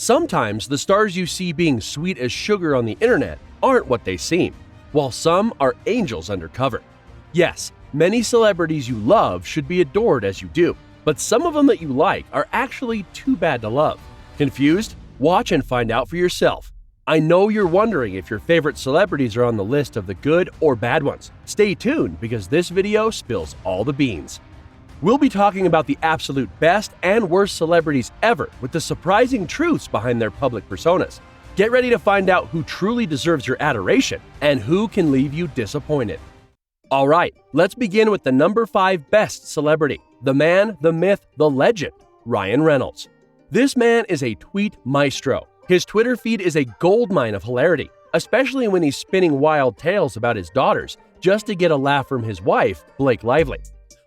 Sometimes the stars you see being sweet as sugar on the internet aren't what they seem, while some are angels undercover. Yes, many celebrities you love should be adored as you do, but some of them that you like are actually too bad to love. Confused? Watch and find out for yourself. I know you're wondering if your favorite celebrities are on the list of the good or bad ones. Stay tuned because this video spills all the beans. We'll be talking about the absolute best and worst celebrities ever with the surprising truths behind their public personas. Get ready to find out who truly deserves your adoration and who can leave you disappointed. Alright, let's begin with the number 5 best celebrity, the man, the myth, the legend, Ryan Reynolds. This man is a tweet maestro. His Twitter feed is a goldmine of hilarity, especially when he's spinning wild tales about his daughters just to get a laugh from his wife, Blake Lively.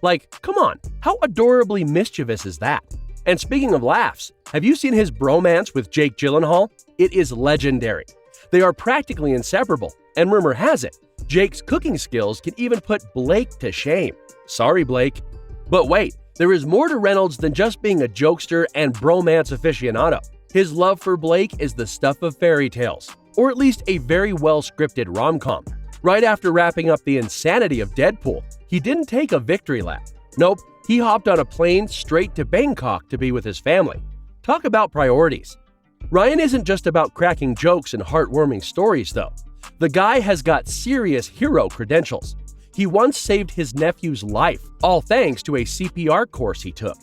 Like, come on, how adorably mischievous is that? And speaking of laughs, have you seen his bromance with Jake Gyllenhaal? It is legendary. They are practically inseparable, and rumor has it, Jake's cooking skills can even put Blake to shame. Sorry, Blake. But wait, there is more to Reynolds than just being a jokester and bromance aficionado. His love for Blake is the stuff of fairy tales, or at least a very well-scripted rom-com. Right after wrapping up the insanity of Deadpool, he didn't take a victory lap. Nope, he hopped on a plane straight to Bangkok to be with his family. Talk about priorities. Ryan isn't just about cracking jokes and heartwarming stories, though. The guy has got serious hero credentials. He once saved his nephew's life, all thanks to a CPR course he took.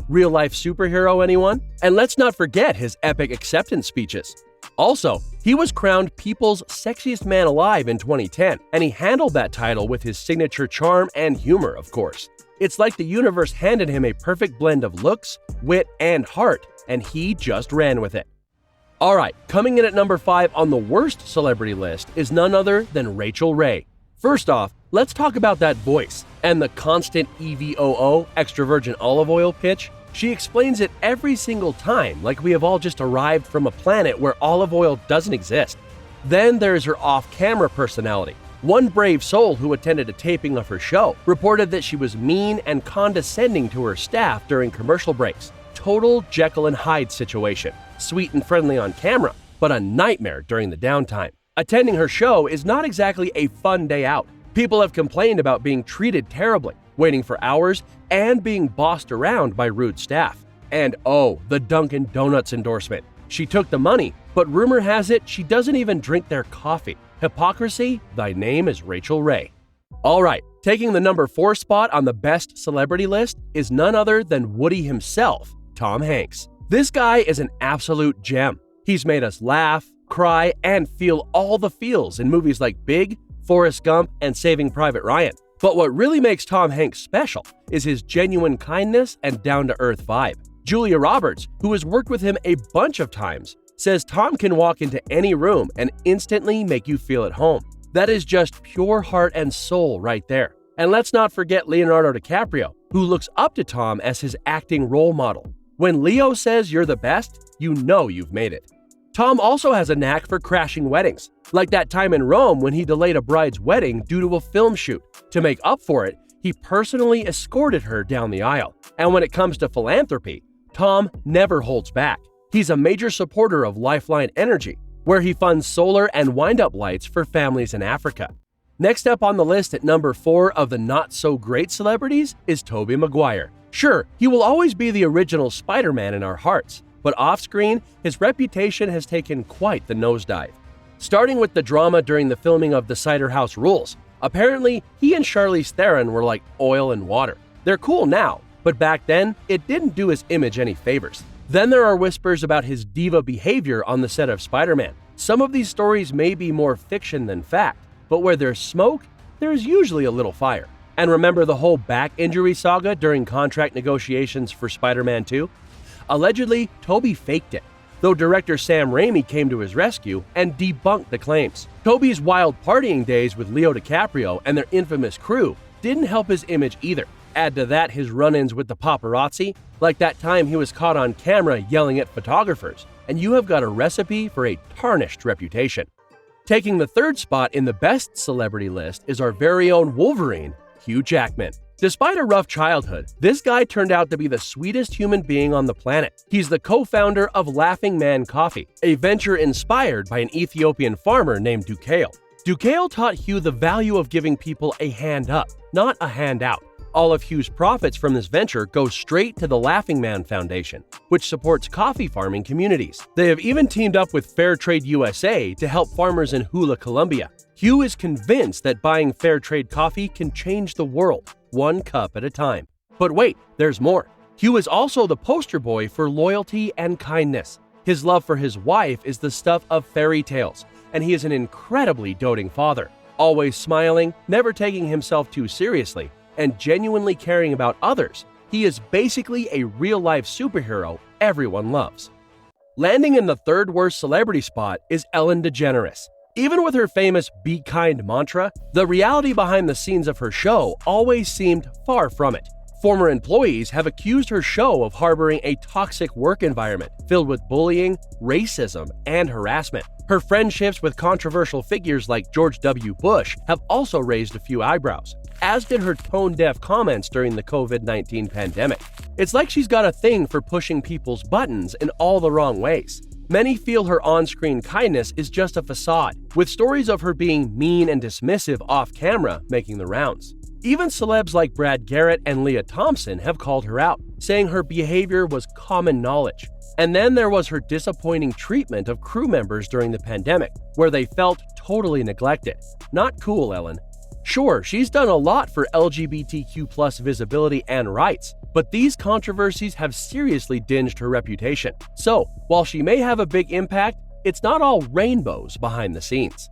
Real-life superhero, anyone? And let's not forget his epic acceptance speeches. Also, he was crowned People's Sexiest Man Alive in 2010, and he handled that title with his signature charm and humor, of course. It's like the universe handed him a perfect blend of looks, wit, and heart, and he just ran with it. Alright, coming in at number 5 on the worst celebrity list is none other than Rachel Ray. First off, let's talk about that voice and the constant EVOO, extra virgin olive oil pitch. She explains it every single time like we have all just arrived from a planet where olive oil doesn't exist. Then there's her off-camera personality. One brave soul who attended a taping of her show reported that she was mean and condescending to her staff during commercial breaks. Total Jekyll and Hyde situation. Sweet and friendly on camera, but a nightmare during the downtime. Attending her show is not exactly a fun day out. People have complained about being treated terribly, waiting for hours, and being bossed around by rude staff. And oh, the Dunkin' Donuts endorsement. She took the money, but rumor has it she doesn't even drink their coffee. Hypocrisy? Thy name is Rachel Ray. Alright, taking the number 4 spot on the best celebrity list is none other than Woody himself, Tom Hanks. This guy is an absolute gem. He's made us laugh, cry, and feel all the feels in movies like Big, Forrest Gump, and Saving Private Ryan. But what really makes Tom Hanks special is his genuine kindness and down-to-earth vibe. Julia Roberts, who has worked with him a bunch of times, says Tom can walk into any room and instantly make you feel at home. That is just pure heart and soul right there. And let's not forget Leonardo DiCaprio, who looks up to Tom as his acting role model. When Leo says you're the best, you know you've made it. Tom also has a knack for crashing weddings, like that time in Rome when he delayed a bride's wedding due to a film shoot. To make up for it, he personally escorted her down the aisle. And when it comes to philanthropy, Tom never holds back. He's a major supporter of Lifeline Energy, where he funds solar and wind-up lights for families in Africa. Next up on the list at number 4 of the not-so-great celebrities is Toby Maguire. Sure, he will always be the original Spider-Man in our hearts, but off-screen, his reputation has taken quite the nosedive. Starting with the drama during the filming of The Cider House Rules, apparently he and Charlize Theron were like oil and water. They're cool now, but back then, it didn't do his image any favors. Then there are whispers about his diva behavior on the set of Spider-Man. Some of these stories may be more fiction than fact, but where there's smoke, there's usually a little fire. And remember the whole back injury saga during contract negotiations for Spider-Man 2? Allegedly, Toby faked it, though director Sam Raimi came to his rescue and debunked the claims. Toby's wild partying days with Leo DiCaprio and their infamous crew didn't help his image either. Add to that his run-ins with the paparazzi, like that time he was caught on camera yelling at photographers, and you have got a recipe for a tarnished reputation. Taking the 3rd spot in the best celebrity list is our very own Wolverine, Hugh Jackman. Despite a rough childhood, this guy turned out to be the sweetest human being on the planet. He's the co-founder of Laughing Man Coffee, a venture inspired by an Ethiopian farmer named Dukail. Dukail taught Hugh the value of giving people a hand up, not a handout. All of Hugh's profits from this venture go straight to the Laughing Man Foundation, which supports coffee farming communities. They have even teamed up with Fairtrade USA to help farmers in Hula, Colombia. Hugh is convinced that buying Fairtrade coffee can change the world, one cup at a time. But wait, there's more. Hugh is also the poster boy for loyalty and kindness. His love for his wife is the stuff of fairy tales, and he is an incredibly doting father, always smiling, never taking himself too seriously, and genuinely caring about others. He is basically a real-life superhero everyone loves. Landing in the third worst celebrity spot is Ellen DeGeneres. Even with her famous "Be Kind" mantra, the reality behind the scenes of her show always seemed far from it. Former employees have accused her show of harboring a toxic work environment filled with bullying, racism, and harassment. Her friendships with controversial figures like George W. Bush have also raised a few eyebrows, as did her tone-deaf comments during the COVID-19 pandemic. It's like she's got a thing for pushing people's buttons in all the wrong ways. Many feel her on-screen kindness is just a facade, with stories of her being mean and dismissive off-camera making the rounds. Even celebs like Brad Garrett and Leah Thompson have called her out, saying her behavior was common knowledge. And then there was her disappointing treatment of crew members during the pandemic, where they felt totally neglected. Not cool, Ellen. Sure, she's done a lot for LGBTQ+ visibility and rights, but these controversies have seriously dinged her reputation. So, while she may have a big impact, it's not all rainbows behind the scenes.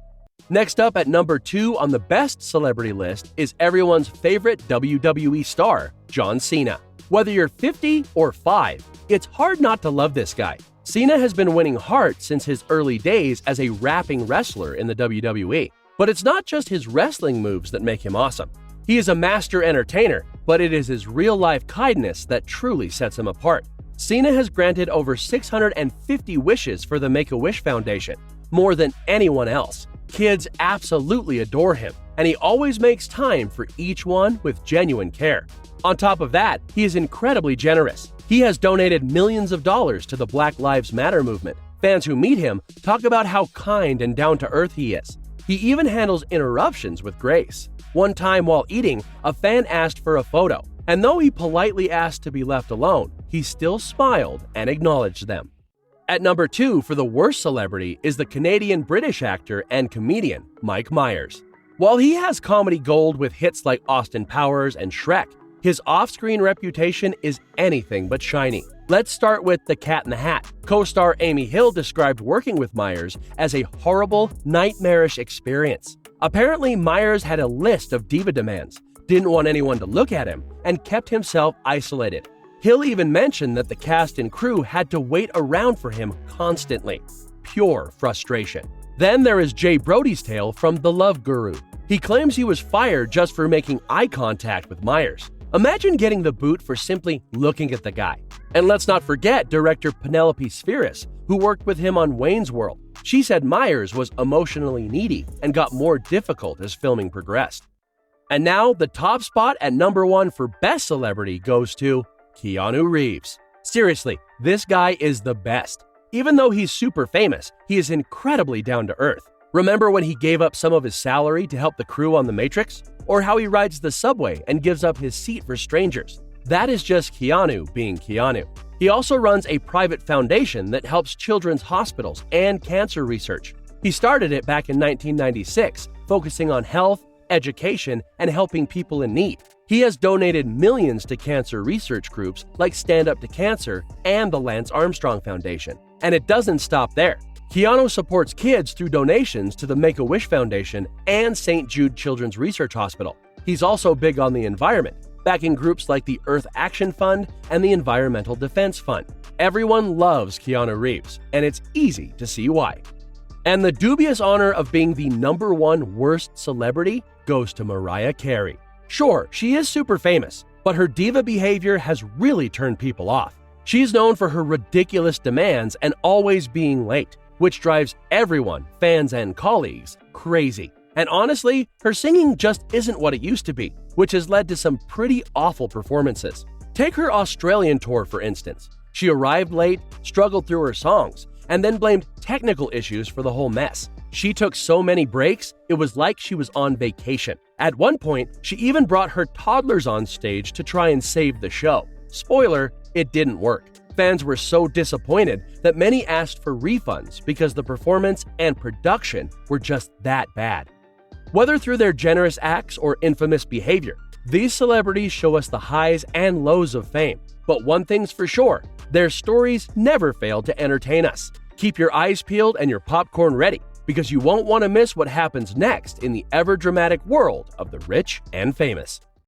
Next up at number 2 on the best celebrity list is everyone's favorite WWE star, John Cena. Whether you're 50 or 5, it's hard not to love this guy. Cena has been winning hearts since his early days as a rapping wrestler in the WWE. But it's not just his wrestling moves that make him awesome. He is a master entertainer, but it is his real-life kindness that truly sets him apart. Cena has granted over 650 wishes for the Make-A-Wish Foundation, more than anyone else. Kids absolutely adore him, and he always makes time for each one with genuine care. On top of that, he is incredibly generous. He has donated millions of dollars to the Black Lives Matter movement. Fans who meet him talk about how kind and down-to-earth he is. He even handles interruptions with grace. One time while eating, a fan asked for a photo, and though he politely asked to be left alone, he still smiled and acknowledged them. At number 2 for the worst celebrity is the Canadian-British actor and comedian Mike Myers. While he has comedy gold with hits like Austin Powers and Shrek, his off-screen reputation is anything but shiny. Let's start with The Cat in the Hat. Co-star Amy Hill described working with Myers as a horrible, nightmarish experience. Apparently, Myers had a list of diva demands, didn't want anyone to look at him, and kept himself isolated. Hill even mentioned that the cast and crew had to wait around for him constantly. Pure frustration. Then there is Jay Brody's tale from The Love Guru. He claims he was fired just for making eye contact with Myers. Imagine getting the boot for simply looking at the guy. And let's not forget director Penelope Spheris, who worked with him on Wayne's World. She said Myers was emotionally needy and got more difficult as filming progressed. And now, the top spot at number 1 for best celebrity goes to Keanu Reeves. Seriously, this guy is the best. Even though he's super famous, he is incredibly down to earth. Remember when he gave up some of his salary to help the crew on The Matrix? Or how he rides the subway and gives up his seat for strangers? That is just Keanu being Keanu. He also runs a private foundation that helps children's hospitals and cancer research. He started it back in 1996, focusing on health, education, and helping people in need. He has donated millions to cancer research groups like Stand Up to Cancer and the Lance Armstrong Foundation. And it doesn't stop there. Keanu supports kids through donations to the Make-A-Wish Foundation and St. Jude Children's Research Hospital. He's also big on the environment, backing groups like the Earth Action Fund and the Environmental Defense Fund. Everyone loves Keanu Reeves, and it's easy to see why. And the dubious honor of being the number 1 worst celebrity goes to Mariah Carey. Sure, she is super famous, but her diva behavior has really turned people off. She's known for her ridiculous demands and always being late, which drives everyone, fans and colleagues, crazy. And honestly, her singing just isn't what it used to be, which has led to some pretty awful performances. Take her Australian tour, for instance. She arrived late, struggled through her songs, and then blamed technical issues for the whole mess. She took so many breaks, it was like she was on vacation. At one point, she even brought her toddlers on stage to try and save the show. Spoiler, it didn't work. Fans were so disappointed that many asked for refunds because the performance and production were just that bad. Whether through their generous acts or infamous behavior, these celebrities show us the highs and lows of fame. But one thing's for sure, their stories never fail to entertain us. Keep your eyes peeled and your popcorn ready, because you won't want to miss what happens next in the ever-dramatic world of the rich and famous.